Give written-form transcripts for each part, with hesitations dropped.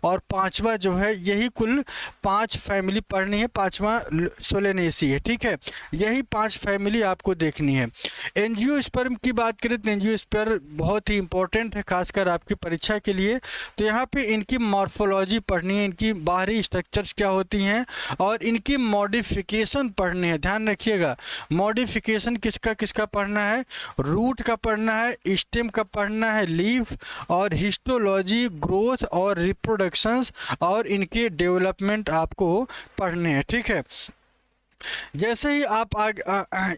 और पांचवा जो है, यही कुल 5 फैमिली पढ़नी है, पांचवा सोलेनेसी है, ठीक है। यही 5 फैमिली आपको देखनी है। एंजियोस्पर्म की बात करें तो एंजियोस्पर्म बहुत ही इंपॉर्टेंट है, खासकर आपकी परीक्षा के लिए। तो यहाँ पे इनकी मॉर्फोलॉजी पढ़नी है, इनकी बाहरी स्ट्रक्चर्स क्या होती हैं और इनकी मॉडिफिकेशन पढ़नी है। ध्यान रखिएगा, मॉडिफिकेशन किसका किसका पढ़ना है, रूट का पढ़ना है, स्टेम का पढ़ना है, लीफ, और हिस्टोलॉजी, ग्रोथ और रिप्रोडक्शंस और इनके डेवलपमेंट आपको पढ़ने हैं, ठीक है। जैसे ही आप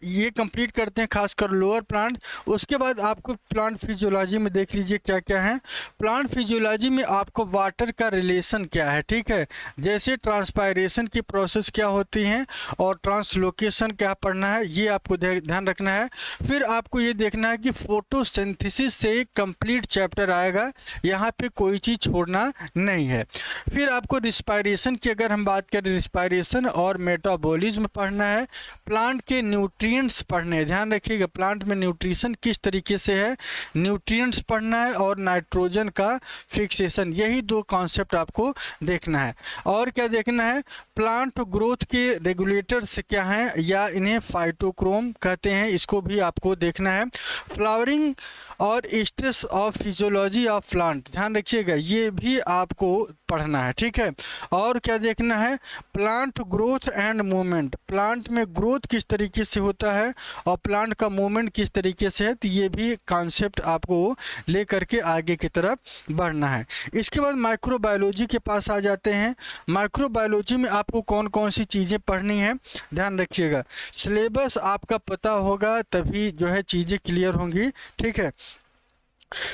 ये कंप्लीट करते हैं, खासकर लोअर प्लांट, उसके बाद आपको प्लांट फिजियोलॉजी में देख लीजिए क्या क्या है। प्लांट फिजियोलॉजी में आपको वाटर का रिलेशन क्या है, ठीक है। जैसे ट्रांसपायरेशन की प्रोसेस क्या होती हैं और ट्रांसलोकेशन क्या पढ़ना है, ये आपको ध्यान रखना है। फिर आपको ये देखना है कि फोटोसिंथेसिस से कंप्लीट चैप्टर आएगा, यहाँ पे कोई चीज़ छोड़ना नहीं है। फिर आपको रिस्पायरेशन की अगर हम बात करें, रिस्पायरेशन और मेटाबॉलिज्म पढ़ना है। प्लांट के न्यूट्रिएंट्स पढ़ने हैं, ध्यान रखिएगा प्लांट में न्यूट्रिशन किस तरीके से है, न्यूट्रिएंट्स पढ़ना है और नाइट्रोजन का फिक्सेशन, यही 2 कॉन्सेप्ट आपको देखना है। और क्या देखना है, प्लांट ग्रोथ के रेगुलेटर्स क्या हैं, या इन्हें फाइटोक्रोम कहते हैं, इसको भी आपको देखना है। फ्लावरिंग और stage of physiology of plant, ध्यान रखिएगा ये भी आपको पढ़ना है, ठीक है। और क्या देखना है, plant growth and movement, plant में ग्रोथ किस तरीके से होता है और प्लांट का मूवमेंट किस तरीके से है, तो ये भी कॉन्सेप्ट आपको लेकर के आगे की तरफ बढ़ना है। इसके बाद माइक्रोबायोलॉजी के पास आ जाते हैं। माइक्रोबायोलॉजी में आपको कौन कौन सी चीज़ें पढ़नी है, ध्यान रखिएगा। सिलेबस आपका पता होगा तभी जो है चीज़ें क्लियर होंगी, ठीक है।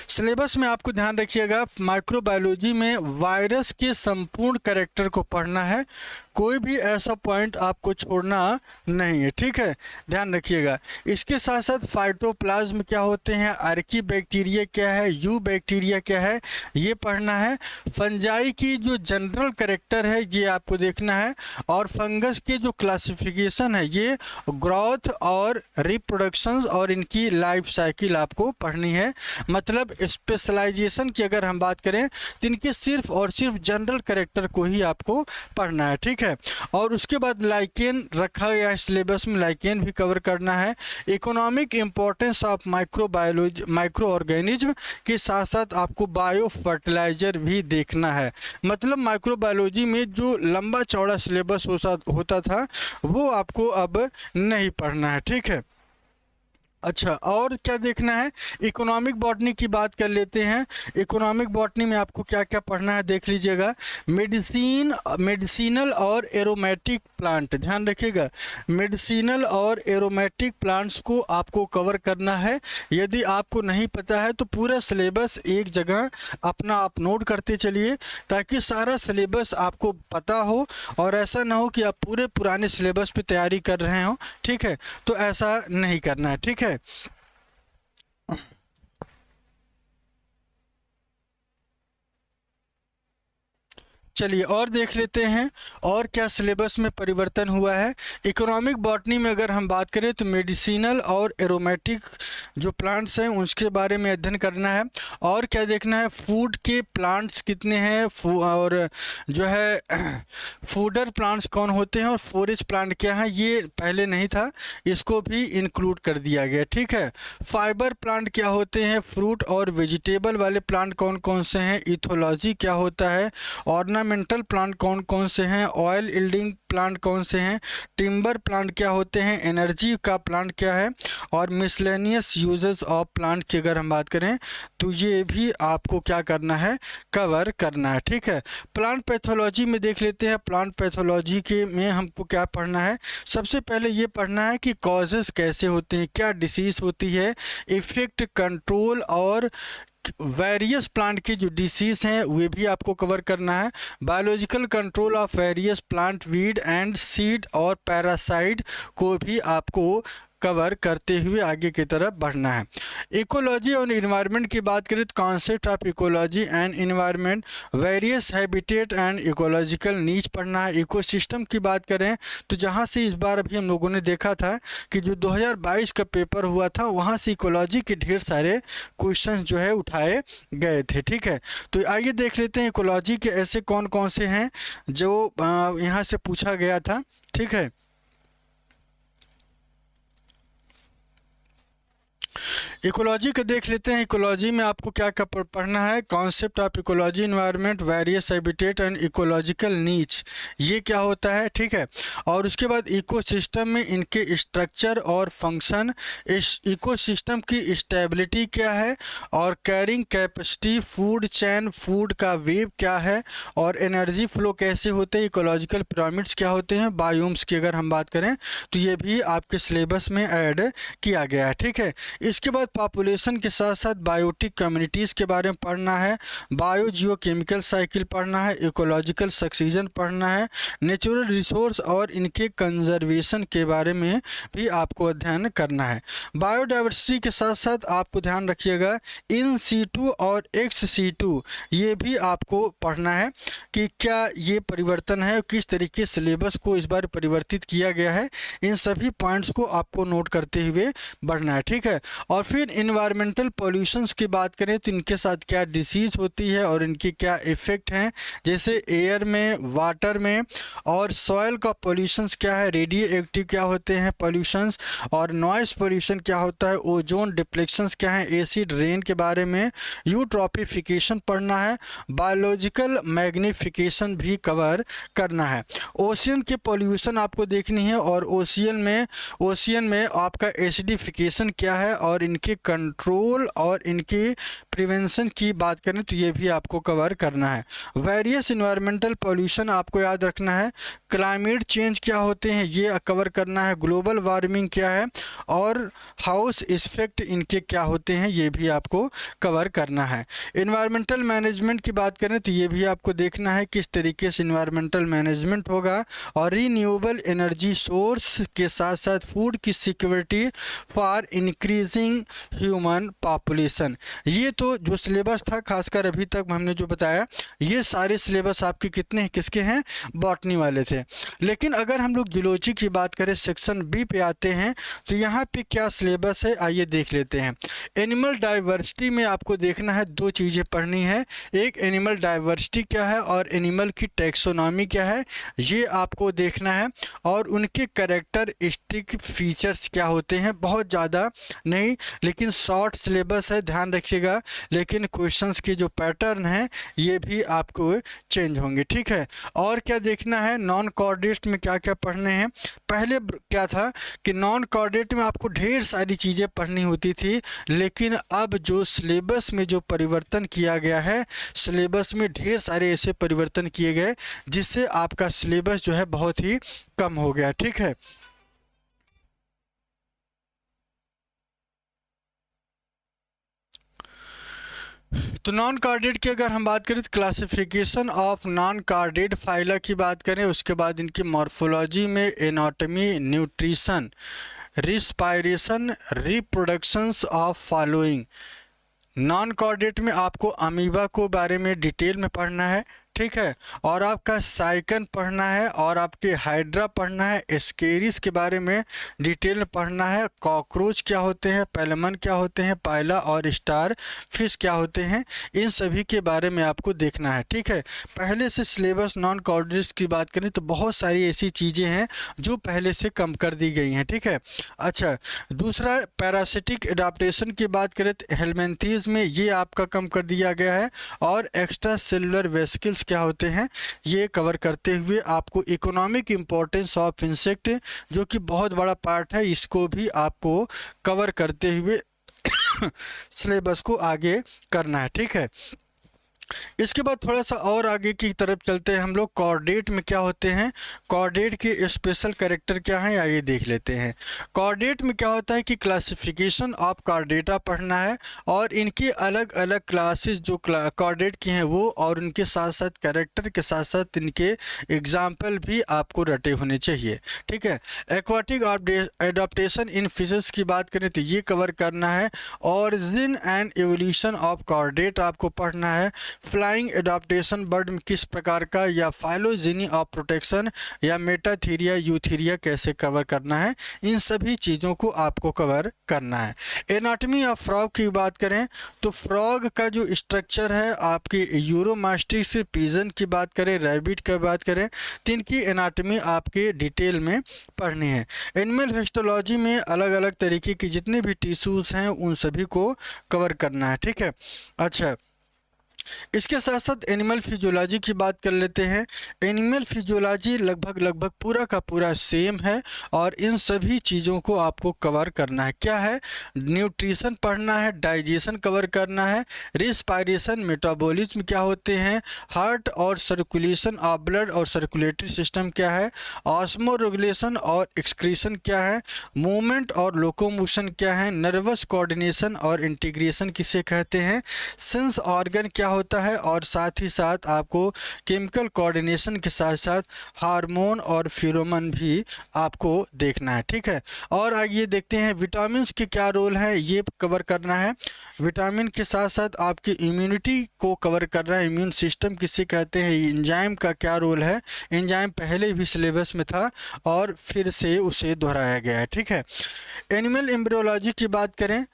सिलेबस में आपको ध्यान रखिएगा, माइक्रोबायोलॉजी में वायरस के संपूर्ण कैरेक्टर को पढ़ना है, कोई भी ऐसा पॉइंट आपको छोड़ना नहीं है, ठीक है, ध्यान रखिएगा। इसके साथ साथ फाइटोप्लाज्म क्या होते हैं, आर्की बैक्टीरिया क्या है, यू बैक्टीरिया क्या है, ये पढ़ना है। फंजाई की जो जनरल कैरेक्टर है ये आपको देखना है, और फंगस के जो क्लासिफिकेशन है, ये ग्रोथ और रिप्रोडक्शंस और इनकी लाइफ साइकिल आपको पढ़नी है। मतलब स्पेशलाइजेशन की अगर हम बात करें तो इनके सिर्फ और सिर्फ जनरल कैरेक्टर को ही आपको पढ़ना है, ठीक है। और उसके बाद लाइकेन रखा गया है सिलेबस में, लाइकेन भी कवर करना है। Economic importance of microbiology, micro organism के साथ साथ आपको बायो फर्टिलाइजर भी देखना है। मतलब माइक्रोबायोलॉजी में जो लंबा चौड़ा सिलेबस होता था वो आपको अब नहीं पढ़ना है, ठीक है। अच्छा, और क्या देखना है, इकोनॉमिक बॉटनी की बात कर लेते हैं। इकोनॉमिक बॉटनी में आपको क्या क्या पढ़ना है देख लीजिएगा। मेडिसिनल और एरोमेटिक प्लांट, ध्यान रखिएगा, मेडिसिनल और एरोमेटिक प्लांट्स को आपको कवर करना है। यदि आपको नहीं पता है तो पूरा सिलेबस एक जगह अपना आप नोट करते चलिए, ताकि सारा सिलेबस आपको पता हो और ऐसा ना हो कि आप पूरे पुराने सिलेबस पे तैयारी कर रहे हो, ठीक है। तो ऐसा नहीं करना है, ठीक है। चलिए और देख लेते हैं और क्या सिलेबस में परिवर्तन हुआ है। इकोनॉमिक बॉटनी में अगर हम बात करें तो मेडिसिनल और एरोमेटिक जो प्लांट्स हैं उसके बारे में अध्ययन करना है। और क्या देखना है, फूड के प्लांट्स कितने हैं, और जो है फूडर प्लांट्स कौन होते हैं और फोरेज प्लांट क्या है, ये पहले नहीं था, इसको भी इंक्लूड कर दिया गया, ठीक है। फाइबर प्लांट क्या होते हैं, फ्रूट और वेजिटेबल वाले प्लांट कौन कौन से हैं, इथोलॉजी क्या होता है, ऑर्नामेंटल प्लांट कौन कौन से हैं, ऑयल यील्डिंग प्लांट कौन से हैं, टिम्बर प्लांट क्या होते हैं, एनर्जी का प्लांट क्या है, और मिसलेनियस यूजेस ऑफ प्लांट की अगर हम बात करें तो ये भी आपको क्या करना है, कवर करना है, ठीक है। प्लांट पैथोलॉजी में देख लेते हैं। प्लांट पैथोलॉजी के में हमको क्या पढ़ना है, सबसे पहले ये पढ़ना है कि कॉजेस कैसे होते हैं, क्या डिसीज होती है, इफेक्ट, कंट्रोल और वेरियस प्लांट की जो डिसीज हैं वे भी आपको कवर करना है। Biological control of various plant weed and seed और पैरासाइट को भी आपको कवर करते हुए आगे की तरफ बढ़ना है। इकोलॉजी और इन्वायरमेंट की बात करें तो concept of ecology and environment, various habitat and ecological needs पढ़ना है। इकोसिस्टम की बात करें तो जहाँ से इस बार अभी हम लोगों ने देखा था कि जो 2022 का पेपर हुआ था वहाँ से इकोलॉजी के ढेर सारे क्वेश्चंस जो है उठाए गए थे। ठीक है, तो आइए देख लेते हैं इकोलॉजी के ऐसे कौन कौन से हैं जो यहाँ से पूछा गया था। ठीक है, इकोलॉजी का देख लेते हैं। इकोलॉजी में आपको क्या क्या पढ़ना है, concept of ecology, environment, various habitat and ecological needs, ये क्या होता है। ठीक है, और उसके बाद इकोसिस्टम में इनके स्ट्रक्चर और फंक्शन, इस इकोसिस्टम की स्टेबिलिटी क्या है, और carrying capacity, food chain, food का वेव क्या है, और एनर्जी फ्लो कैसे होते हैं, इकोलॉजिकल पिरामिड्स क्या होते हैं, बायोम्स की अगर हम बात करें तो ये भी आपके सिलेबस में ऐड किया गया है। ठीक है, इसके बाद पॉपुलेशन के साथ साथ बायोटिक कम्युनिटीज़ के बारे में पढ़ना है, बायो जियो केमिकल साइकिल पढ़ना है, इकोलॉजिकल सक्सीजन पढ़ना है, नेचुरल रिसोर्स और इनके कंजर्वेशन के बारे में भी आपको अध्ययन करना है। बायोडाइवर्सिटी के साथ साथ आपको ध्यान रखिएगा इन सीटू और एक्स सीटू, ये भी आपको पढ़ना है कि क्या ये परिवर्तन है, किस तरीके सिलेबस को इस बार परिवर्तित किया गया है, इन सभी पॉइंट्स को आपको नोट करते हुए बढ़ना है। ठीक है, और फिर इन्वायरमेंटल पॉल्यूशंस की बात करें तो इनके साथ क्या डिसीज़ होती है और इनके क्या इफ़ेक्ट हैं, जैसे एयर में, वाटर में, और सॉयल का पॉल्यूशंस क्या है, रेडियो एक्टिव क्या होते हैं पॉल्यूशंस, और नॉइस पॉल्यूशन क्या होता है, ओजोन डिप्लेक्शंस क्या है, एसिड रेन के बारे में, यूट्रॉपिफिकेशन पढ़ना है, बायोलॉजिकल मैग्निफिकेशन भी कवर करना है। ओशियन के पॉल्यूशन आपको देखनी है, और ओशियन में आपका एसिडिफिकेशन क्या है और इनके कंट्रोल और इनके प्रिवेंशन की बात करें तो ये भी आपको कवर करना है। वेरियस इन्वायरमेंटल पॉल्यूशन आपको याद रखना है, क्लाइमेट चेंज क्या होते हैं ये कवर करना है, ग्लोबल वार्मिंग क्या है और हाउस इफेक्ट इनके क्या होते हैं ये भी आपको कवर करना है। इन्वायरमेंटल मैनेजमेंट की बात करें तो ये भी आपको देखना है किस तरीके से इन्वायरमेंटल मैनेजमेंट होगा, और रीन्यूएबल एनर्जी सोर्स के साथ साथ फूड की security for increasing human population. ये तो जो सिलेबस था खासकर अभी तक हमने जो बताया ये सारे सिलेबस आपके कितने हैं, किसके हैं, बॉटनी वाले थे। लेकिन अगर हम लोग जूलॉजी की बात करें सेक्शन बी पे आते हैं तो यहाँ पे क्या सिलेबस है आइए देख लेते हैं। एनिमल डाइवर्सिटी में आपको देखना है दो चीज़ें पढ़नी है, एक एनिमल डाइवर्सिटी क्या है और एनिमल की टैक्सोनॉमी क्या है ये आपको देखना है, और उनके कैरेक्टरिस्टिक फीचर्स क्या होते हैं, बहुत ज़्यादा नहीं लेकिन शॉर्ट सिलेबस है ध्यान रखिएगा, लेकिन क्वेश्चंस के जो पैटर्न हैं ये भी आपको चेंज होंगे। ठीक है, और क्या देखना है, नॉन कोऑर्डिनेट में क्या क्या पढ़ने हैं। पहले क्या था कि नॉन कोऑर्डिनेट में आपको ढेर सारी चीज़ें पढ़नी होती थी, लेकिन अब जो सिलेबस में जो परिवर्तन किया गया है, सिलेबस में ढेर सारे ऐसे परिवर्तन किए गए जिससे आपका सिलेबस जो है बहुत ही कम हो गया। ठीक है, तो नॉन कार्डेड की अगर हम बात करें तो classification of non carded phyla की बात करें, उसके बाद इनकी मॉर्फोलॉजी में anatomy, nutrition, respiration, reproductions of following. Non chordate में आपको अमीबा को बारे में डिटेल में पढ़ना है। ठीक है, और आपका साइकन पढ़ना है, और आपके हाइड्रा पढ़ना है, एस्केरिस के बारे में डिटेल में पढ़ना है, कॉकरोच क्या होते हैं, पेलमन क्या होते हैं, पायला और स्टार फिश क्या होते हैं, इन सभी के बारे में आपको देखना है। ठीक है, पहले से सिलेबस नॉन कॉर्डेट्स की बात करें तो बहुत सारी ऐसी चीज़ें हैं जो पहले से कम कर दी गई हैं। ठीक है, अच्छा दूसरा पैरासिटिक एडाप्टेशन की बात करें तो हेलमेंथीज में ये आपका कम कर दिया गया है, और एक्स्ट्रा सेलुलर वेसिकल्स क्या होते हैं ये कवर करते हुए आपको इकोनॉमिक इम्पोर्टेंस ऑफ इंसेक्ट जो कि बहुत बड़ा पार्ट है इसको भी आपको कवर करते हुए सिलेबस को आगे करना है। ठीक है, इसके बाद थोड़ा सा और आगे की तरफ चलते हैं हम लोग। कॉर्डेट में क्या होते हैं, कॉर्डेट के स्पेशल कैरेक्टर क्या हैं, आइए देख लेते हैं। कॉर्डेट में क्या होता है कि क्लासिफिकेशन ऑफ कॉर्डेटा पढ़ना है, और इनकी अलग अलग क्लासेस जो कॉर्डेट की हैं वो, और उनके साथ साथ कैरेक्टर के साथ साथ इनके एग्जाम्पल भी आपको रटे होने चाहिए। ठीक है। एक्वाटिक एडाप्टेशन इन फिशेस की बात करें तो ये कवर करना है। Origin and evolution of chordate आपको पढ़ना है। फ्लाइंग एडाप्टेशन बर्ड में किस प्रकार का, या फाइलोजेनी ऑफ प्रोटेक्शन, या मेटाथीरिया यूथीरिया कैसे कवर करना है, इन सभी चीज़ों को आपको कवर करना है। एनाटमी ऑफ फ्रॉग की बात करें तो फ्रॉग का जो स्ट्रक्चर है, आपकी यूरोमास्टिक्स, पिजन की बात करें, रैबिट की बात करें, तो इनकी एनाटमी आपके डिटेल में पढ़नी है। एनिमल हिस्टोलॉजी में अलग अलग तरीके की जितने भी टिश्यूज़ हैं उन सभी को कवर करना है। ठीक है। अच्छा, इसके साथ साथ एनिमल फिजियोलॉजी की बात कर लेते हैं। एनिमल फिजियोलॉजी लगभग पूरा का पूरा सेम है, और इन सभी चीज़ों को आपको कवर करना है। क्या है, न्यूट्रिशन पढ़ना है, डाइजेशन कवर करना है, रिस्पायरेशन, मेटाबॉलिज्म क्या होते हैं, हार्ट और सर्कुलेशन ऑफ ब्लड और सर्कुलेटरी सिस्टम क्या है, ऑस्मो रेगुलेशन और एक्सक्रीशन क्या है, मूवमेंट और लोकोमोशन क्या है, नर्वस कोऑर्डिनेशन और इंटीग्रेशन किसे कहते हैं, सेंस ऑर्गन क्या होता है, और साथ ही साथ आपको केमिकल कोऑर्डिनेशन के साथ साथ हार्मोन और फेरोमोन भी आपको देखना है। ठीक है। और आइए देखते हैं विटामिन के क्या रोल है, ये कवर करना है। विटामिन के साथ साथ आपकी इम्यूनिटी को कवर करना है। इम्यून सिस्टम किसे कहते हैं, एंजाइम का क्या रोल है, एंजाइम पहले भी सिलेबस में था और फिर से उसे दोहराया गया है। ठीक है। एनिमल एम्ब्रियोलॉजी की बात करें,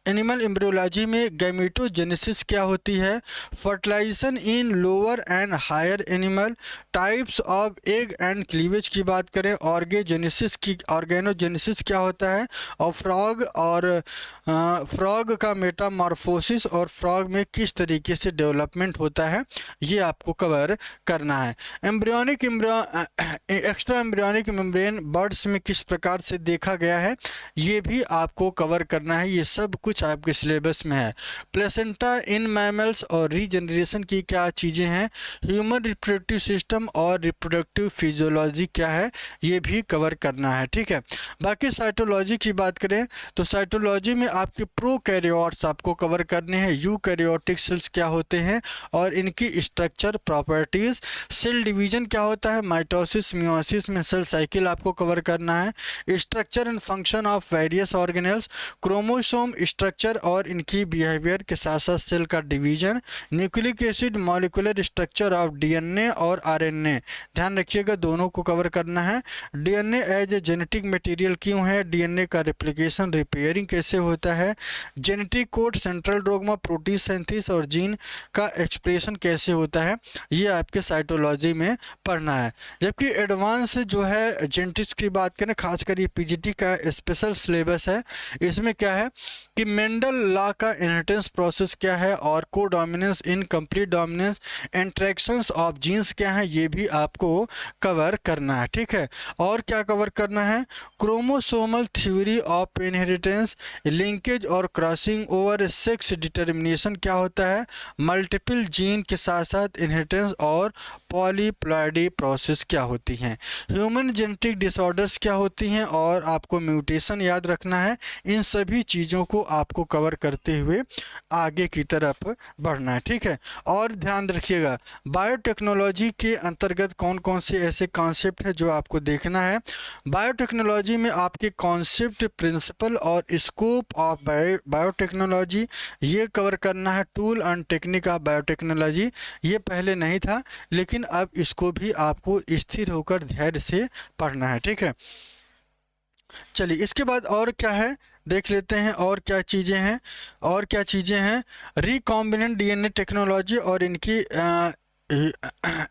एनिमल एम्ब्रियोलॉजी में गैमेटोजेनेसिस क्या होती है, fertilisation in lower and higher animal, types of egg and cleavage की बात करें, ऑर्गेनोजेनेसिस क्या होता है, और फ्रॉग का मेटामॉर्फोसिस और फ्रॉग में किस तरीके से डेवलपमेंट होता है, ये आपको कवर करना है। एक्स्ट्रा एम्ब्रियोनिक मेम्ब्रेन बर्ड्स में किस प्रकार से देखा गया है, ये भी आपको कवर करना है। ये सब कुछ आपके सिलेबस में है। प्लेसेंटा इन मैमल्स और रीजनरेशन की क्या चीज़ें हैं, ह्यूमन रिप्रोडक्टिव सिस्टम और रिप्रोडक्टिव फिजियोलॉजी क्या है, ये भी कवर करना है। ठीक है। बाकी साइटोलॉजी की बात करें तो साइटोलॉजी में आपके प्रोकैरियोट्स आपको कवर करने हैं, यूकैरियोटिक सेल्स क्या होते हैं और इनकी स्ट्रक्चर प्रॉपर्टीज़, सेल डिवीजन क्या होता है, माइटोसिस मियोसिस में सेल साइकिल आपको कवर करना है, structure and function of various organelles, chromosome structure और इनकी बिहेवियर के साथ साथ सेल का division, nucleic acid molecular structure of DNA और आरएनए, ध्यान रखिएगा दोनों को कवर करना है। DNA as a genetic material क्यों है, डीएनए का रिप्लिकेशन रिपेयरिंग कैसे होता है, genetic code, central dogma, protein synthesis और जीन का एक्सप्रेशन कैसे होता है, ये आपके साइटोलॉजी में पढ़ना है। जबकि एडवांस जो है जेनेटिक्स की बात करें, खासकर ये पीजीटी का स्पेशल सिलेबस है, इसमें क्या है कि मेंडल लॉ का इनहेरिटेंस प्रोसेस क्या है, और codominance, incomplete dominance, interactions of genes क्या है, ये भी आपको कवर करना है। ठीक है। और क्या कवर करना है, chromosomal theory of inheritance, linkage और क्रॉसिंग ओवर, सेक्स डिटर्मिनेशन क्या होता है, मल्टीपल जीन के साथ साथ इनहेरिटेंस और पॉलीप्लॉइडी प्रोसेस क्या होती हैं, ह्यूमन जेनेटिक डिसऑर्डर्स क्या होती हैं, और आपको म्यूटेशन याद रखना है। इन सभी चीज़ों को आपको कवर करते हुए आगे की तरफ बढ़ना है। ठीक है। और ध्यान रखिएगा बायोटेक्नोलॉजी के अंतर्गत कौन कौन से ऐसे कॉन्सेप्ट है जो आपको देखना है। बायोटेक्नोलॉजी में आपके कॉन्सेप्ट, प्रिंसिपल और स्कोप ऑफ बायोटेक्नोलॉजी ये कवर करना है। Tool and technique of biotechnology ये पहले नहीं था, लेकिन अब इसको भी आपको स्थिर होकर धैर्य से पढ़ना है। ठीक है। चलिए इसके बाद और क्या है देख लेते हैं, और क्या चीज़ें हैं। रिकॉम्बिनेंट डीएनए टेक्नोलॉजी और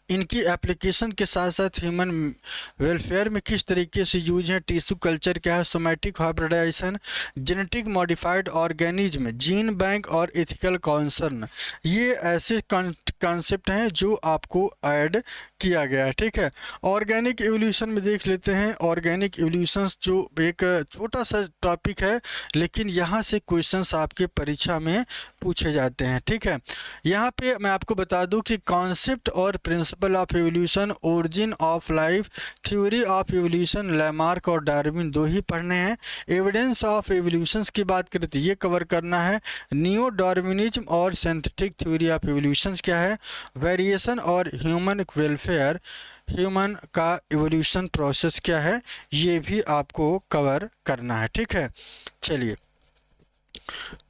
इनकी एप्लीकेशन के साथ साथ ह्यूमन वेलफेयर में किस तरीके से यूज है, टिश्यू कल्चर क्या है, somatic hybridisation, genetic modified organism, gene bank और एथिकल कंसर्न, ये ऐसे कॉन्सेप्ट हैं जो आपको ऐड किया गया है, ठीक है। ऑर्गेनिक एवोल्यूशन में देख लेते हैं। ऑर्गेनिक एवोल्यूशन जो एक छोटा सा टॉपिक है, लेकिन यहाँ से क्वेश्चंस आपके परीक्षा में पूछे जाते हैं, ठीक है। यहाँ पे मैं आपको बता दूं कि कॉन्सेप्ट और principle of evolution, origin of life, theory of evolution, Lamarck और डार्विन दो ही पढ़ने हैं। एविडेंस ऑफ एवोल्यूशन की बात करें तो ये कवर करना है। नियो डार्विनिज्म और सिंथेटिक थ्योरी ऑफ एवोल्यूशन क्या है। वेरिएशन और ह्यूमन वेलफेयर, ह्यूमन का एवोल्यूशन प्रोसेस क्या है, ये भी आपको कवर करना है, ठीक है। चलिए,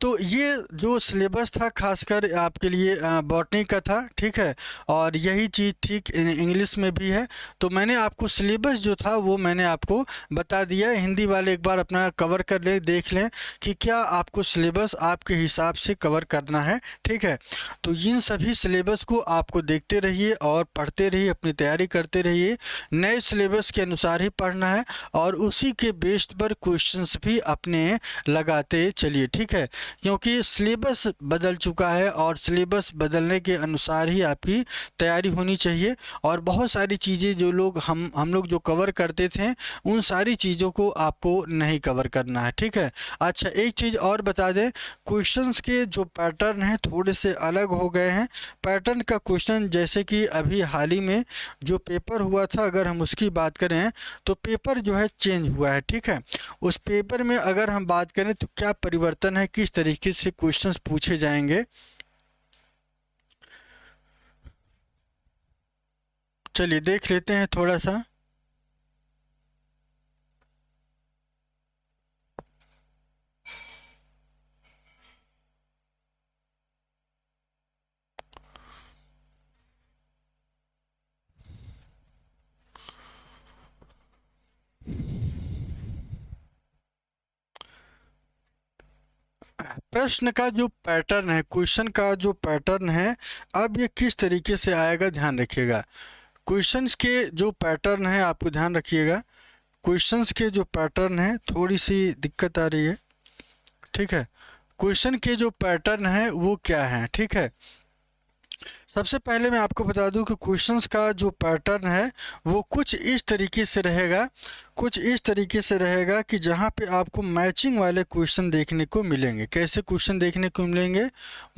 तो ये जो सिलेबस था खासकर आपके लिए बॉटनी का था, ठीक है। और यही चीज़ ठीक इंग्लिश में भी है। तो मैंने आपको सिलेबस जो था वो मैंने आपको बता दिया। हिंदी वाले एक बार अपना कवर कर लें, देख लें कि क्या आपको सिलेबस आपके हिसाब से कवर करना है, ठीक है। तो इन सभी सिलेबस को आपको देखते रहिए और पढ़ते रहिए, अपनी तैयारी करते रहिए। नए सिलेबस के अनुसार ही पढ़ना है और उसी के बेस्ड पर क्वेश्चंस भी अपने लगाते चलिए, ठीक है। क्योंकि सिलेबस बदल चुका है और सिलेबस बदलने के अनुसार ही आपकी तैयारी होनी चाहिए। और बहुत सारी चीज़ें जो लोग हम लोग जो कवर करते थे, उन सारी चीज़ों को आपको नहीं कवर करना है, ठीक है। अच्छा, एक चीज़ और बता दें, क्वेश्चंस के जो पैटर्न हैं थोड़े से अलग हो गए हैं। पैटर्न का क्वेश्चन जैसे कि अभी हाल ही में जो पेपर हुआ था, अगर हम उसकी बात करें तो पेपर जो है चेंज हुआ है, ठीक है। उस पेपर में अगर हम बात करें तो क्या परिवर्तन है, किस तरीके से क्वेश्चंस पूछे जाएंगे, चलिए देख लेते हैं थोड़ा सा। प्रश्न का जो पैटर्न है, क्वेश्चन का जो पैटर्न है, अब ये किस तरीके से आएगा ध्यान रखिएगा। क्वेश्चंस के जो पैटर्न है आपको ध्यान रखिएगा। क्वेश्चंस के जो पैटर्न है, थोड़ी सी दिक्कत आ रही है, ठीक है। क्वेश्चन के जो पैटर्न है वो क्या है, ठीक है। सबसे पहले मैं आपको बता दूं कि क्वेश्चंस का जो पैटर्न है वो कुछ इस तरीके से रहेगा, कुछ इस तरीके से रहेगा कि जहां पे आपको मैचिंग वाले क्वेश्चन देखने को मिलेंगे। कैसे क्वेश्चन देखने को मिलेंगे?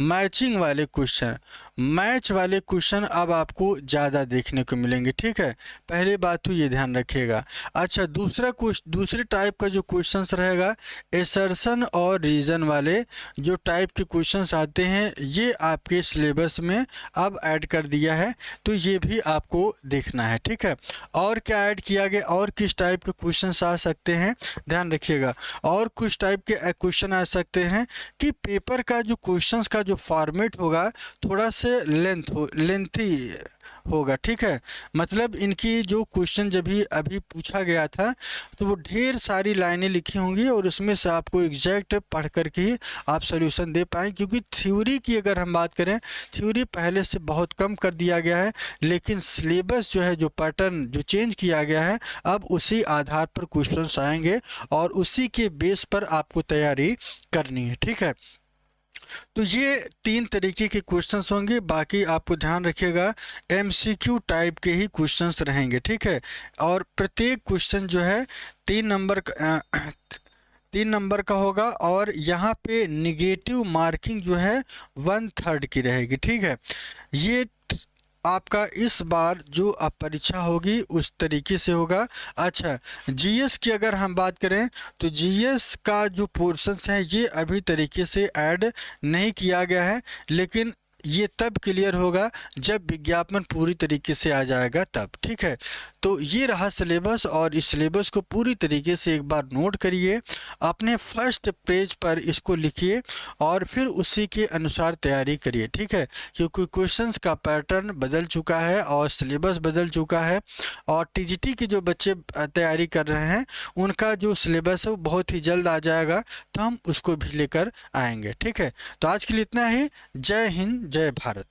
मैचिंग वाले क्वेश्चन, मैच वाले क्वेश्चन अब आपको ज़्यादा देखने को मिलेंगे, ठीक है। पहली बात तो ये ध्यान रखिएगा। अच्छा, दूसरे टाइप का जो क्वेश्चंस रहेगा, एसर्शन और रीज़न वाले जो टाइप के क्वेश्चंस आते हैं, ये आपके सिलेबस में अब ऐड कर दिया है, तो ये भी आपको देखना है, ठीक है। और क्या ऐड किया गया, और किस टाइप के क्वेश्चंस आ सकते हैं ध्यान रखिएगा। और कुछ टाइप के क्वेश्चन आ सकते हैं कि पेपर का जो क्वेश्चंस का जो फॉर्मेट होगा थोड़ा से लेंथी होगा, ठीक है। मतलब इनकी जो क्वेश्चन जब भी अभी पूछा गया था तो वो ढेर सारी लाइनें लिखी होंगी और उसमें से आपको एग्जैक्ट पढ़ करके ही आप सॉल्यूशन दे पाएँ। क्योंकि थ्योरी की अगर हम बात करें, थ्योरी पहले से बहुत कम कर दिया गया है, लेकिन सिलेबस जो है, जो पैटर्न जो चेंज किया गया है, अब उसी आधार पर क्वेश्चन आएंगे और उसी के बेस पर आपको तैयारी करनी है, ठीक है। तो ये 3 तरीके के क्वेश्चंस होंगे। बाकी आपको ध्यान रखिएगा एमसीक्यू टाइप के ही क्वेश्चंस रहेंगे, ठीक है। और प्रत्येक क्वेश्चन जो है 3 नंबर का होगा और यहाँ पे निगेटिव मार्किंग जो है 1/3 की रहेगी, ठीक है। ये आपका इस बार जो अब परीक्षा होगी उस तरीके से होगा। अच्छा, जीएस की अगर हम बात करें तो जीएस का जो पोर्शंस है ये अभी तरीके से ऐड नहीं किया गया है, लेकिन ये तब क्लियर होगा जब विज्ञापन पूरी तरीके से आ जाएगा तब, ठीक है। तो ये रहा सिलेबस और इस सिलेबस को पूरी तरीके से एक बार नोट करिए, अपने फर्स्ट पेज पर इसको लिखिए और फिर उसी के अनुसार तैयारी करिए, ठीक है। क्योंकि क्वेश्चंस का पैटर्न बदल चुका है और सिलेबस बदल चुका है और टीजीटी के जो बच्चे तैयारी कर रहे हैं उनका जो सिलेबस है वो बहुत ही जल्द आ जाएगा, तो हम उसको भी लेकर आएंगे, ठीक है। तो आज के लिए इतना ही। जय हिंद, जय भारत।